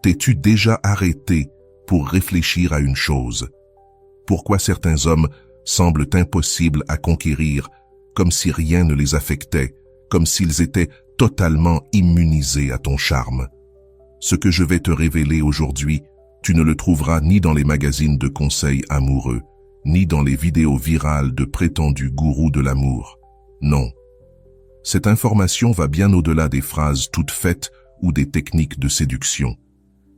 T'es-tu déjà arrêté pour réfléchir à une chose? Pourquoi certains hommes semblent impossibles à conquérir, comme si rien ne les affectait, comme s'ils étaient totalement immunisés à ton charme? Ce que je vais te révéler aujourd'hui, tu ne le trouveras ni dans les magazines de conseils amoureux, ni dans les vidéos virales de prétendus gourous de l'amour. Non. Cette information va bien au-delà des phrases toutes faites ou des techniques de séduction.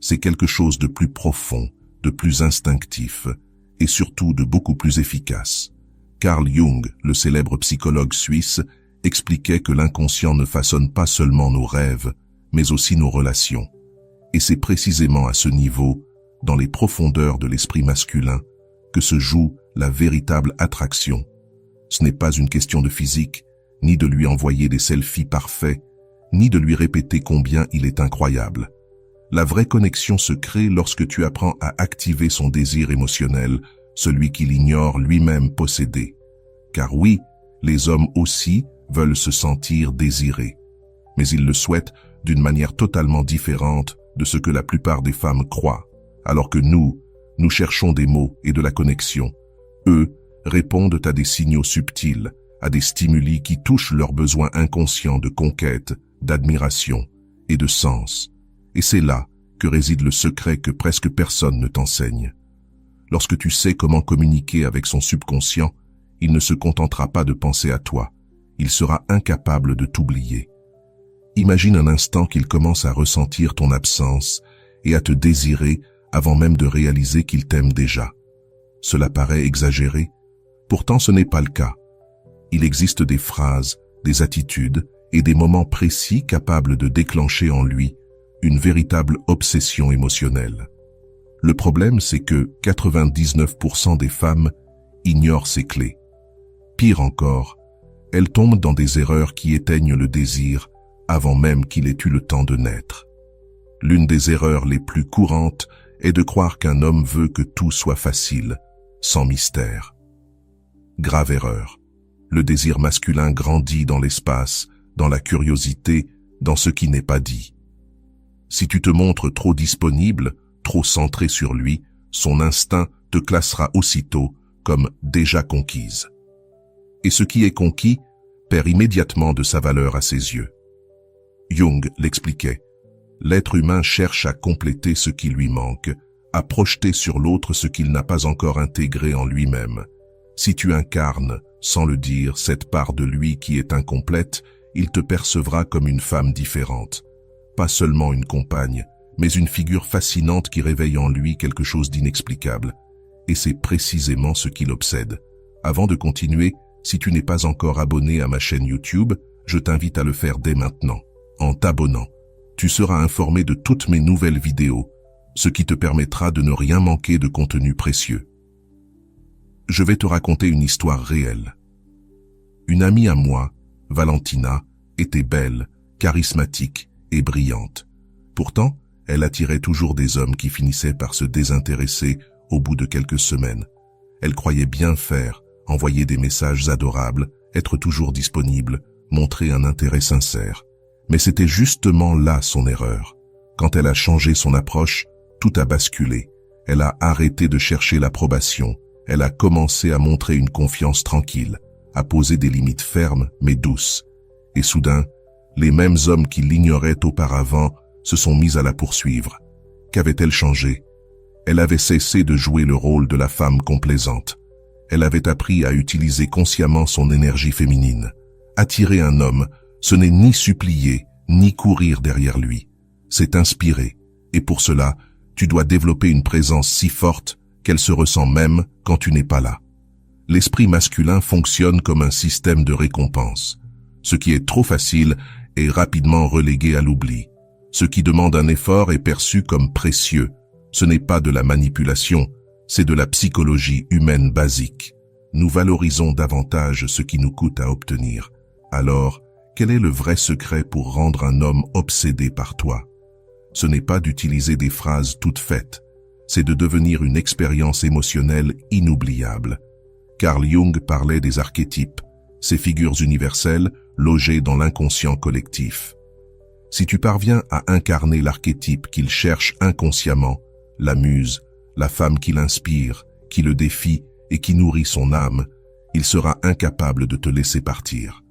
C'est quelque chose de plus profond, de plus instinctif, et surtout de beaucoup plus efficace. Carl Jung, le célèbre psychologue suisse, expliquait que l'inconscient ne façonne pas seulement nos rêves, mais aussi nos relations. Et c'est précisément à ce niveau, dans les profondeurs de l'esprit masculin, que se joue la véritable attraction. Ce n'est pas une question de physique, ni de lui envoyer des selfies parfaits, ni de lui répéter combien il est incroyable. La vraie connexion se crée lorsque tu apprends à activer son désir émotionnel, celui qu'il ignore lui-même posséder. Car oui, les hommes aussi veulent se sentir désirés, mais ils le souhaitent d'une manière totalement différente de ce que la plupart des femmes croient, alors que nous cherchons des mots et de la connexion. Eux répondent à des signaux subtils, à des stimuli qui touchent leurs besoins inconscients de conquête, d'admiration et de sens. Et c'est là que réside le secret que presque personne ne t'enseigne. Lorsque tu sais comment communiquer avec son subconscient, il ne se contentera pas de penser à toi, il sera incapable de t'oublier. Imagine un instant qu'il commence à ressentir ton absence et à te désirer avant même de réaliser qu'il t'aime déjà. Cela paraît exagéré, pourtant ce n'est pas le cas. Il existe des phrases, des attitudes et des moments précis capables de déclencher en lui une véritable obsession émotionnelle. Le problème, c'est que 99% des femmes ignorent ces clés. Pire encore, elles tombent dans des erreurs qui éteignent le désir avant même qu'il ait eu le temps de naître. L'une des erreurs les plus courantes est de croire qu'un homme veut que tout soit facile, sans mystère. Grave erreur. Le désir masculin grandit dans l'espace, dans la curiosité, dans ce qui n'est pas dit. Si tu te montres trop disponible, trop centré sur lui, son instinct te classera aussitôt comme déjà conquise. Et ce qui est conquis perd immédiatement de sa valeur à ses yeux. Jung l'expliquait. L'être humain cherche à compléter ce qui lui manque, à projeter sur l'autre ce qu'il n'a pas encore intégré en lui-même. Si tu incarnes, sans le dire, cette part de lui qui est incomplète, il te percevra comme une femme différente. Pas seulement une compagne, mais une figure fascinante qui réveille en lui quelque chose d'inexplicable. Et c'est précisément ce qui l'obsède. Avant de continuer, si tu n'es pas encore abonné à ma chaîne YouTube, je t'invite à le faire dès maintenant. En t'abonnant, tu seras informé de toutes mes nouvelles vidéos, ce qui te permettra de ne rien manquer de contenu précieux. Je vais te raconter une histoire réelle. Une amie à moi, Valentina, était belle, charismatique et brillante. Pourtant, elle attirait toujours des hommes qui finissaient par se désintéresser au bout de quelques semaines. Elle croyait bien faire, envoyer des messages adorables, être toujours disponible, montrer un intérêt sincère. Mais c'était justement là son erreur. Quand elle a changé son approche, tout a basculé. Elle a arrêté de chercher l'approbation. Elle a commencé à montrer une confiance tranquille, à poser des limites fermes mais douces. Et soudain, les mêmes hommes qui l'ignoraient auparavant se sont mis à la poursuivre. Qu'avait-elle changé? Elle avait cessé de jouer le rôle de la femme complaisante. Elle avait appris à utiliser consciemment son énergie féminine. Attirer un homme, ce n'est ni supplier, ni courir derrière lui. C'est inspirer. Et pour cela, tu dois développer une présence si forte qu'elle se ressent même quand tu n'es pas là. L'esprit masculin fonctionne comme un système de récompense. Ce qui est trop facile est rapidement relégué à l'oubli. Ce qui demande un effort est perçu comme précieux. Ce n'est pas de la manipulation, c'est de la psychologie humaine basique. Nous valorisons davantage ce qui nous coûte à obtenir. Alors, quel est le vrai secret pour rendre un homme obsédé par toi? Ce n'est pas d'utiliser des phrases toutes faites, c'est de devenir une expérience émotionnelle inoubliable. Carl Jung parlait des archétypes, ces figures universelles logées dans l'inconscient collectif. Si tu parviens à incarner l'archétype qu'il cherche inconsciemment, la muse, la femme qui l'inspire, qui le défie et qui nourrit son âme, il sera incapable de te laisser partir.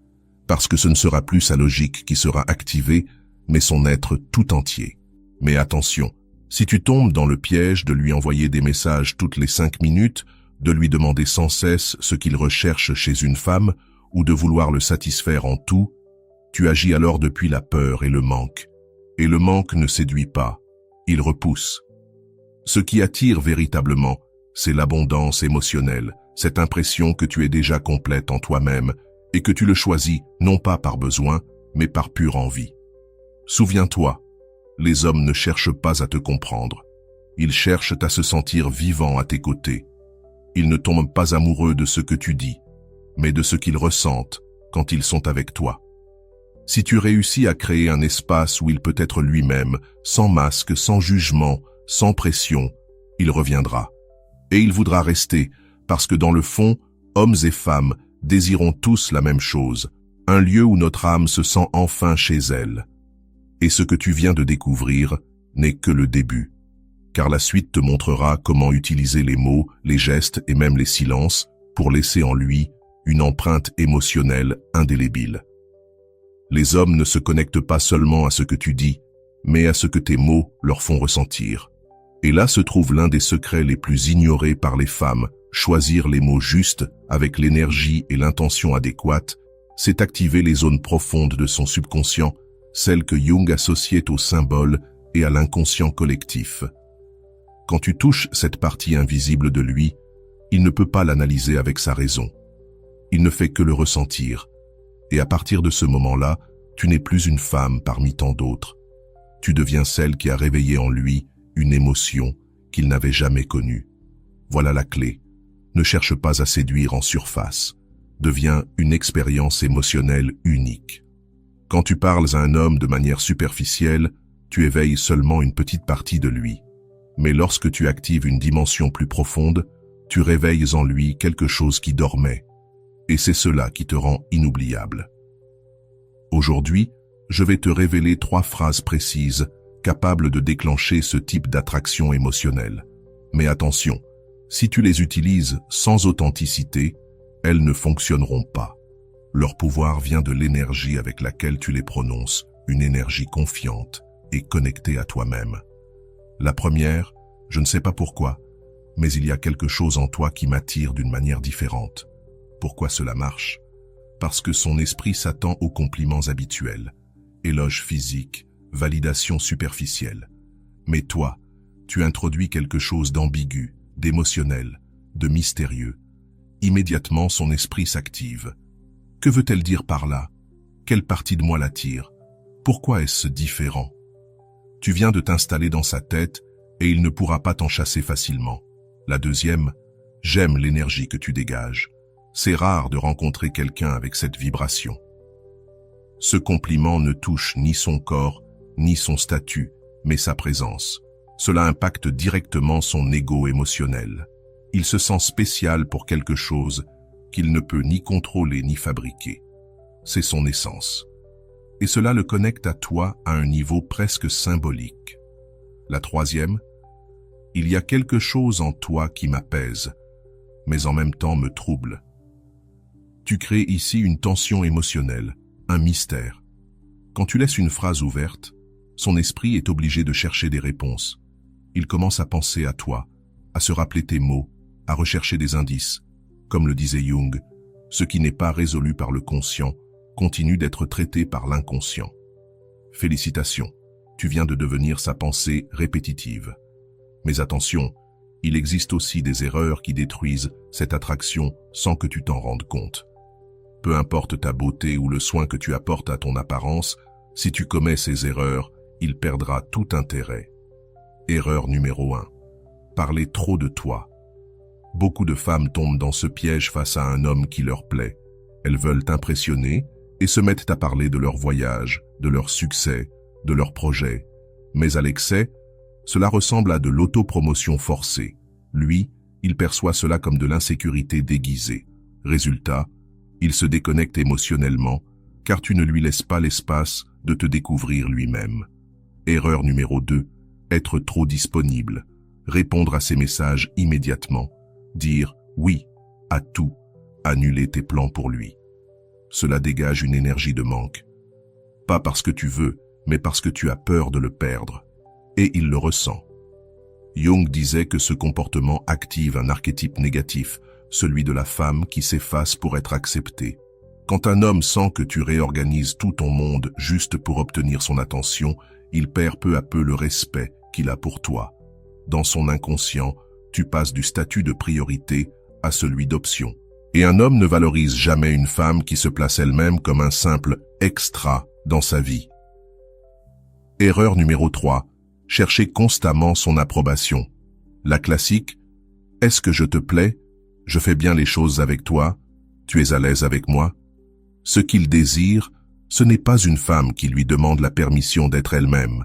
Parce que ce ne sera plus sa logique qui sera activée, mais son être tout entier. Mais attention, si tu tombes dans le piège de lui envoyer des messages toutes les 5 minutes, de lui demander sans cesse ce qu'il recherche chez une femme, ou de vouloir le satisfaire en tout, tu agis alors depuis la peur et le manque. Et le manque ne séduit pas, il repousse. Ce qui attire véritablement, c'est l'abondance émotionnelle, cette impression que tu es déjà complète en toi-même et que tu le choisis non pas par besoin, mais par pure envie. Souviens-toi, les hommes ne cherchent pas à te comprendre. Ils cherchent à se sentir vivants à tes côtés. Ils ne tombent pas amoureux de ce que tu dis, mais de ce qu'ils ressentent quand ils sont avec toi. Si tu réussis à créer un espace où il peut être lui-même, sans masque, sans jugement, sans pression, il reviendra. Et il voudra rester, parce que dans le fond, hommes et femmes désirons tous la même chose, un lieu où notre âme se sent enfin chez elle. Et ce que tu viens de découvrir n'est que le début, car la suite te montrera comment utiliser les mots, les gestes et même les silences pour laisser en lui une empreinte émotionnelle indélébile. Les hommes ne se connectent pas seulement à ce que tu dis, mais à ce que tes mots leur font ressentir. Et là se trouve l'un des secrets les plus ignorés par les femmes. Choisir les mots justes, avec l'énergie et l'intention adéquates, c'est activer les zones profondes de son subconscient, celles que Jung associait aux symboles et à l'inconscient collectif. Quand tu touches cette partie invisible de lui, il ne peut pas l'analyser avec sa raison. Il ne fait que le ressentir. Et à partir de ce moment-là, tu n'es plus une femme parmi tant d'autres. Tu deviens celle qui a réveillé en lui une émotion qu'il n'avait jamais connue. Voilà la clé. Ne cherche pas à séduire en surface. Deviens une expérience émotionnelle unique. Quand tu parles à un homme de manière superficielle, tu éveilles seulement une petite partie de lui. Mais lorsque tu actives une dimension plus profonde, tu réveilles en lui quelque chose qui dormait. Et c'est cela qui te rend inoubliable. Aujourd'hui, je vais te révéler 3 phrases précises capables de déclencher ce type d'attraction émotionnelle. Mais attention, si tu les utilises sans authenticité, elles ne fonctionneront pas. Leur pouvoir vient de l'énergie avec laquelle tu les prononces, une énergie confiante et connectée à toi-même. La première, je ne sais pas pourquoi, mais il y a quelque chose en toi qui m'attire d'une manière différente. Pourquoi cela marche? Parce que son esprit s'attend aux compliments habituels, éloges physiques, validations superficielles. Mais toi, tu introduis quelque chose d'ambigu, d'émotionnel, de mystérieux. Immédiatement, son esprit s'active. Que veut-elle dire par là? Quelle partie de moi l'attire? Pourquoi est-ce différent? Tu viens de t'installer dans sa tête et il ne pourra pas t'en chasser facilement. La deuxième, j'aime l'énergie que tu dégages. C'est rare de rencontrer quelqu'un avec cette vibration. Ce compliment ne touche ni son corps, ni son statut, mais sa présence. Cela impacte directement son ego émotionnel. Il se sent spécial pour quelque chose qu'il ne peut ni contrôler ni fabriquer. C'est son essence. Et cela le connecte à toi à un niveau presque symbolique. La troisième, il y a quelque chose en toi qui m'apaise, mais en même temps me trouble. Tu crées ici une tension émotionnelle, un mystère. Quand tu laisses une phrase ouverte, son esprit est obligé de chercher des réponses. Il commence à penser à toi, à se rappeler tes mots, à rechercher des indices. Comme le disait Jung, ce qui n'est pas résolu par le conscient continue d'être traité par l'inconscient. Félicitations, tu viens de devenir sa pensée répétitive. Mais attention, il existe aussi des erreurs qui détruisent cette attraction sans que tu t'en rendes compte. Peu importe ta beauté ou le soin que tu apportes à ton apparence, si tu commets ces erreurs, il perdra tout intérêt. Erreur numéro 1. Parler trop de toi. Beaucoup de femmes tombent dans ce piège face à un homme qui leur plaît. Elles veulent t'impressionner et se mettent à parler de leur voyage, de leur succès, de leurs projets. Mais à l'excès, cela ressemble à de l'autopromotion forcée. Lui, il perçoit cela comme de l'insécurité déguisée. Résultat, il se déconnecte émotionnellement, car tu ne lui laisses pas l'espace de te découvrir lui-même. Erreur numéro 2, être trop disponible. Répondre à ses messages immédiatement. Dire oui à tout. Annuler tes plans pour lui. Cela dégage une énergie de manque. Pas parce que tu veux, mais parce que tu as peur de le perdre. Et il le ressent. Jung disait que ce comportement active un archétype négatif, celui de la femme qui s'efface pour être acceptée. Quand un homme sent que tu réorganises tout ton monde juste pour obtenir son attention, il perd peu à peu le respect qu'il a pour toi. Dans son inconscient, tu passes du statut de priorité à celui d'option. Et un homme ne valorise jamais une femme qui se place elle-même comme un simple extra dans sa vie. Erreur numéro 3. Chercher constamment son approbation. La classique « Est-ce que je te plais? Je fais bien les choses avec toi? Tu es à l'aise avec moi ?» Ce qu'il désire, ce n'est pas une femme qui lui demande la permission d'être elle-même.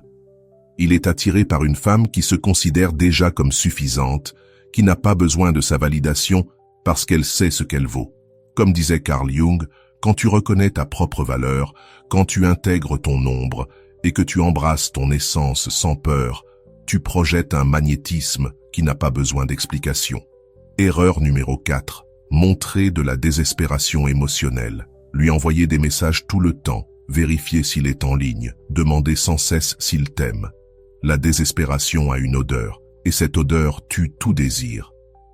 Il est attiré par une femme qui se considère déjà comme suffisante, qui n'a pas besoin de sa validation parce qu'elle sait ce qu'elle vaut. Comme disait Carl Jung, quand tu reconnais ta propre valeur, quand tu intègres ton ombre et que tu embrasses ton essence sans peur, tu projettes un magnétisme qui n'a pas besoin d'explication. Erreur numéro 4. Montrer de la désespération émotionnelle. Lui envoyer des messages tout le temps, vérifier s'il est en ligne, demander sans cesse s'il t'aime. La désespération a une odeur, et cette odeur tue tout désir.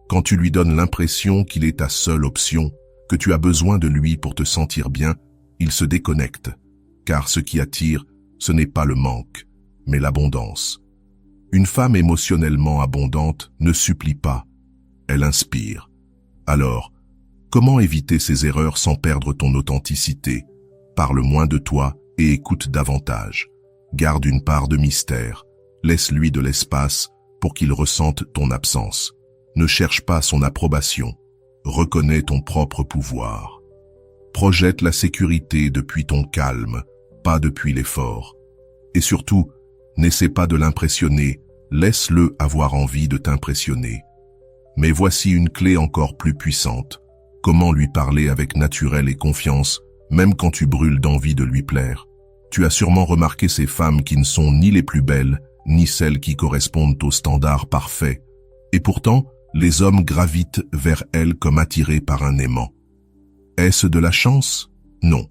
Quand tu lui donnes l'impression qu'il est ta seule option, que tu as besoin de lui pour te sentir bien, il se déconnecte. Car ce qui attire, ce n'est pas le manque, mais l'abondance. Une femme émotionnellement abondante ne supplie pas, elle inspire. Alors, comment éviter ces erreurs sans perdre ton authenticité? Parle moins de toi et écoute davantage. Garde une part de mystère. Laisse-lui de l'espace pour qu'il ressente ton absence. Ne cherche pas son approbation. Reconnais ton propre pouvoir. Projette la sécurité depuis ton calme, pas depuis l'effort. Et surtout, n'essaie pas de l'impressionner, laisse-le avoir envie de t'impressionner. Mais voici une clé encore plus puissante. Comment lui parler avec naturel et confiance, même quand tu brûles d'envie de lui plaire. Tu as sûrement remarqué ces femmes qui ne sont ni les plus belles, ni celles qui correspondent aux standards parfaits. Et pourtant, les hommes gravitent vers elles comme attirés par un aimant. Est-ce de la chance? Non.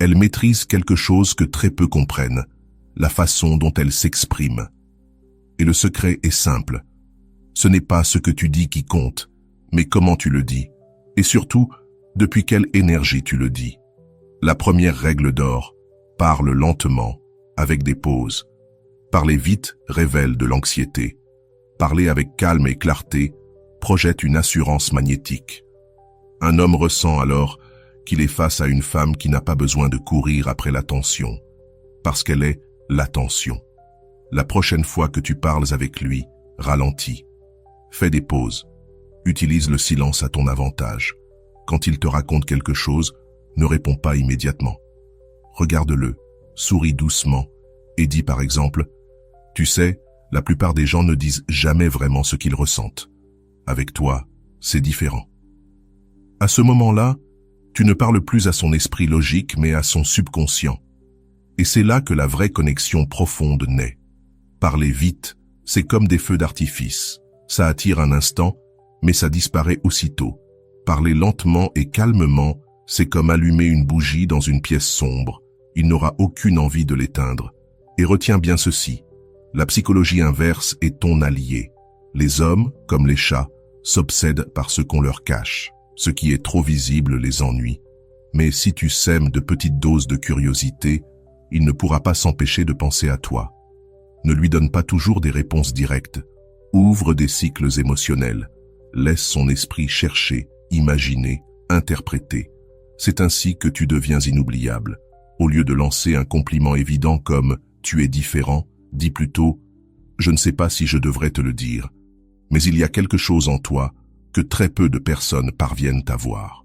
Elle maîtrise quelque chose que très peu comprennent, la façon dont elle s'exprime. Et le secret est simple. Ce n'est pas ce que tu dis qui compte, mais comment tu le dis. Et surtout, depuis quelle énergie tu le dis. La première règle d'or, parle lentement, avec des pauses. Parler vite révèle de l'anxiété. Parler avec calme et clarté projette une assurance magnétique. Un homme ressent alors qu'il est face à une femme qui n'a pas besoin de courir après l'attention, parce qu'elle est l'attention. La prochaine fois que tu parles avec lui, ralentis. Fais des pauses. Utilise le silence à ton avantage. Quand il te raconte quelque chose, ne réponds pas immédiatement. Regarde-le, souris doucement et dis par exemple « Tu sais, la plupart des gens ne disent jamais vraiment ce qu'ils ressentent. Avec toi, c'est différent. » À ce moment-là, tu ne parles plus à son esprit logique mais à son subconscient. Et c'est là que la vraie connexion profonde naît. Parler vite, c'est comme des feux d'artifice. Ça attire un instant, mais ça disparaît aussitôt. Parler lentement et calmement, c'est comme allumer une bougie dans une pièce sombre. Il n'aura aucune envie de l'éteindre. Et retiens bien ceci, la psychologie inverse est ton allié. Les hommes, comme les chats, s'obsèdent par ce qu'on leur cache. Ce qui est trop visible les ennuie. Mais si tu sèmes de petites doses de curiosité, il ne pourra pas s'empêcher de penser à toi. Ne lui donne pas toujours des réponses directes. Ouvre des cycles émotionnels. Laisse son esprit chercher, imaginer, interpréter. C'est ainsi que tu deviens inoubliable. Au lieu de lancer un compliment évident comme « tu es différent », dis plutôt « je ne sais pas si je devrais te le dire, mais il y a quelque chose en toi que très peu de personnes parviennent à voir. »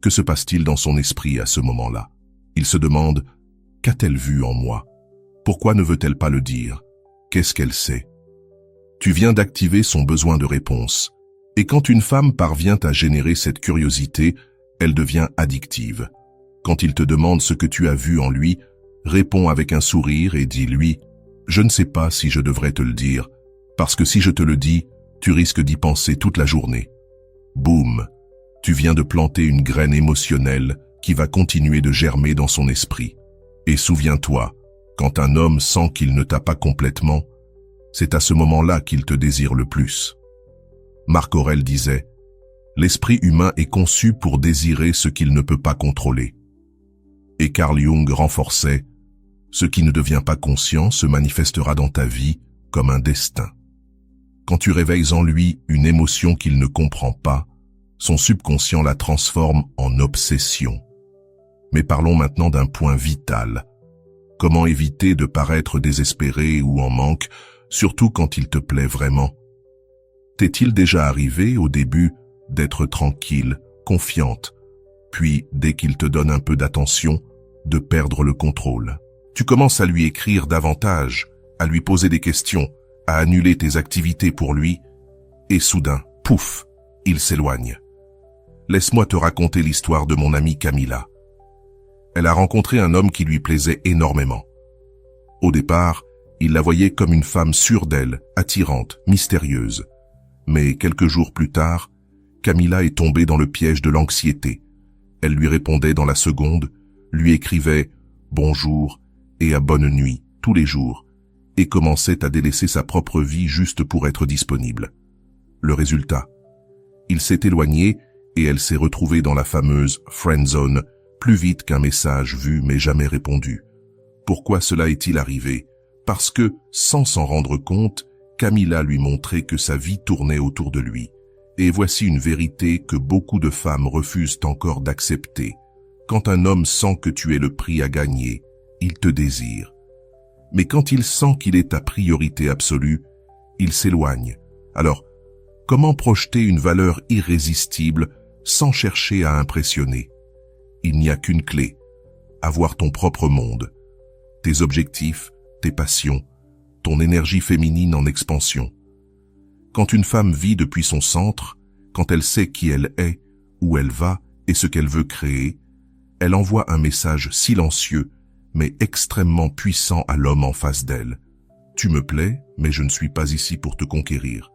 Que se passe-t-il dans son esprit à ce moment-là? Il se demande « qu'a-t-elle vu en moi? Pourquoi ne veut-elle pas le dire? Qu'est-ce qu'elle sait ?» Tu viens d'activer son besoin de réponse. Et quand une femme parvient à générer cette curiosité, elle devient addictive. Quand il te demande ce que tu as vu en lui, Réponds avec un sourire et dis-lui « Je ne sais pas si je devrais te le dire, parce que si je te le dis, tu risques d'y penser toute la journée. » Boum, tu viens de planter une graine émotionnelle qui va continuer de germer dans son esprit. Et souviens-toi, quand un homme sent qu'il ne t'a pas complètement, c'est à ce moment-là qu'il te désire le plus. Marc Aurèle disait « L'esprit humain est conçu pour désirer ce qu'il ne peut pas contrôler. » Et Carl Jung renforçait « Ce qui ne devient pas conscient se manifestera dans ta vie comme un destin. » Quand tu réveilles en lui une émotion qu'il ne comprend pas, son subconscient la transforme en obsession. Mais parlons maintenant d'un point vital. Comment éviter de paraître désespéré ou en manque, surtout quand il te plaît vraiment? T'est-il déjà arrivé au début d'être tranquille, confiante, puis dès qu'il te donne un peu d'attention, de perdre le contrôle? Tu commences à lui écrire davantage, à lui poser des questions, à annuler tes activités pour lui, et soudain, pouf, il s'éloigne. Laisse-moi te raconter l'histoire de mon amie Camilla. Elle a rencontré un homme qui lui plaisait énormément. Au départ, il la voyait comme une femme sûre d'elle, attirante, mystérieuse. Mais quelques jours plus tard, Camilla est tombée dans le piège de l'anxiété. Elle lui répondait dans la seconde, lui écrivait « bonjour » et à bonne nuit tous les jours, et commençait à délaisser sa propre vie juste pour être disponible. Le résultat, il s'est éloigné et elle s'est retrouvée dans la fameuse friend zone plus vite qu'un message vu mais jamais répondu. Pourquoi cela est-il arrivé? Parce que, sans s'en rendre compte, Camilla lui montrait que sa vie tournait autour de lui. Et voici une vérité que beaucoup de femmes refusent encore d'accepter. Quand un homme sent que tu es le prix à gagner, il te désire. Mais quand il sent qu'il est ta priorité absolue, il s'éloigne. Alors, comment projeter une valeur irrésistible sans chercher à impressionner? Il n'y a qu'une clé, avoir ton propre monde, tes objectifs, tes passions, ton énergie féminine en expansion. Quand une femme vit depuis son centre, quand elle sait qui elle est, où elle va et ce qu'elle veut créer, elle envoie un message silencieux, mais extrêmement puissant à l'homme en face d'elle. Tu me plais, mais je ne suis pas ici pour te conquérir.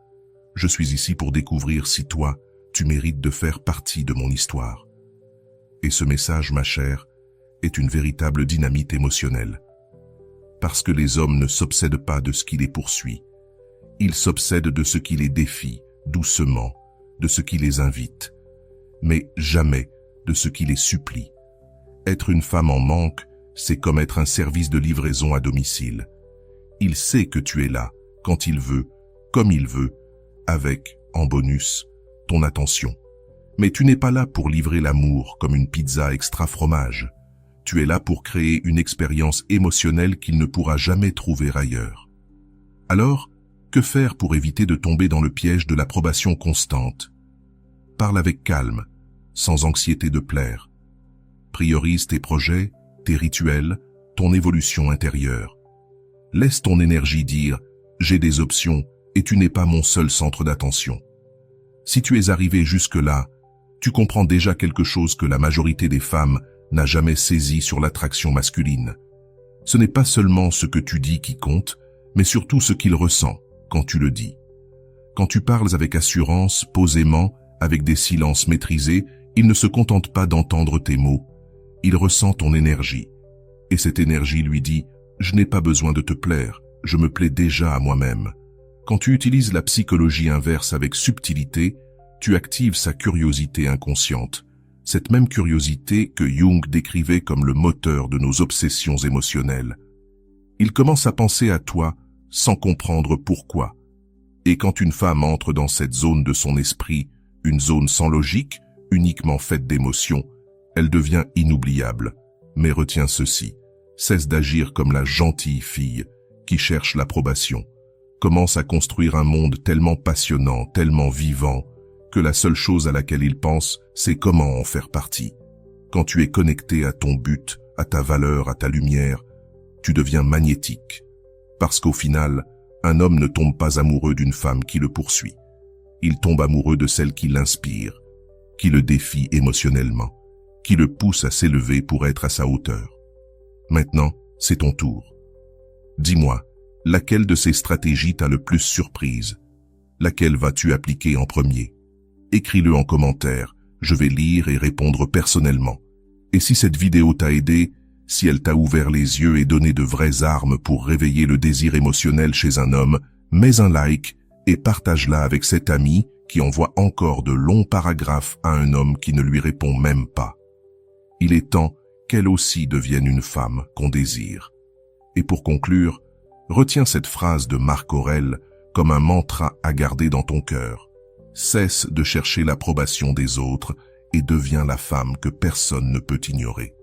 Je suis ici pour découvrir si toi, tu mérites de faire partie de mon histoire. Et ce message, ma chère, est une véritable dynamite émotionnelle. Parce que les hommes ne s'obsèdent pas de ce qui les poursuit. Ils s'obsèdent de ce qui les défie, doucement, de ce qui les invite, mais jamais de ce qui les supplie. Être une femme en manque, c'est comme être un service de livraison à domicile. Il sait que tu es là, quand il veut, comme il veut, avec, en bonus, ton attention. Mais tu n'es pas là pour livrer l'amour comme une pizza extra fromage. Tu es là pour créer une expérience émotionnelle qu'il ne pourra jamais trouver ailleurs. Alors, que faire pour éviter de tomber dans le piège de l'approbation constante? Parle avec calme, sans anxiété de plaire. Priorise tes projets, tes rituels, ton évolution intérieure. Laisse ton énergie dire « j'ai des options et tu n'es pas mon seul centre d'attention ». Si tu es arrivé jusque-là, tu comprends déjà quelque chose que la majorité des femmes n'a jamais saisi sur l'attraction masculine. Ce n'est pas seulement ce que tu dis qui compte, mais surtout ce qu'il ressent quand tu le dis. Quand tu parles avec assurance, posément, avec des silences maîtrisés, il ne se contente pas d'entendre tes mots. Il ressent ton énergie. Et cette énergie lui dit « Je n'ai pas besoin de te plaire, je me plais déjà à moi-même ». Quand tu utilises la psychologie inverse avec subtilité, tu actives sa curiosité inconsciente. Cette même curiosité que Jung décrivait comme le moteur de nos obsessions émotionnelles. Il commence à penser à toi sans comprendre pourquoi. Et quand une femme entre dans cette zone de son esprit, une zone sans logique, uniquement faite d'émotions, elle devient inoubliable. Mais retiens ceci, cesse d'agir comme la gentille fille qui cherche l'approbation. Commence à construire un monde tellement passionnant, tellement vivant, que la seule chose à laquelle il pense, c'est comment en faire partie. Quand tu es connecté à ton but, à ta valeur, à ta lumière, tu deviens magnétique. Parce qu'au final, un homme ne tombe pas amoureux d'une femme qui le poursuit. Il tombe amoureux de celle qui l'inspire, qui le défie émotionnellement, qui le pousse à s'élever pour être à sa hauteur. Maintenant, c'est ton tour. Dis-moi, laquelle de ces stratégies t'a le plus surprise? Laquelle vas-tu appliquer en premier? Écris-le en commentaire, je vais lire et répondre personnellement. Et si cette vidéo t'a aidé, si elle t'a ouvert les yeux et donné de vraies armes pour réveiller le désir émotionnel chez un homme, mets un like et partage-la avec cet ami qui envoie encore de longs paragraphes à un homme qui ne lui répond même pas. Il est temps qu'elle aussi devienne une femme qu'on désire. Et pour conclure, retiens cette phrase de Marc Aurèle comme un mantra à garder dans ton cœur. Cesse de chercher l'approbation des autres et deviens la femme que personne ne peut ignorer.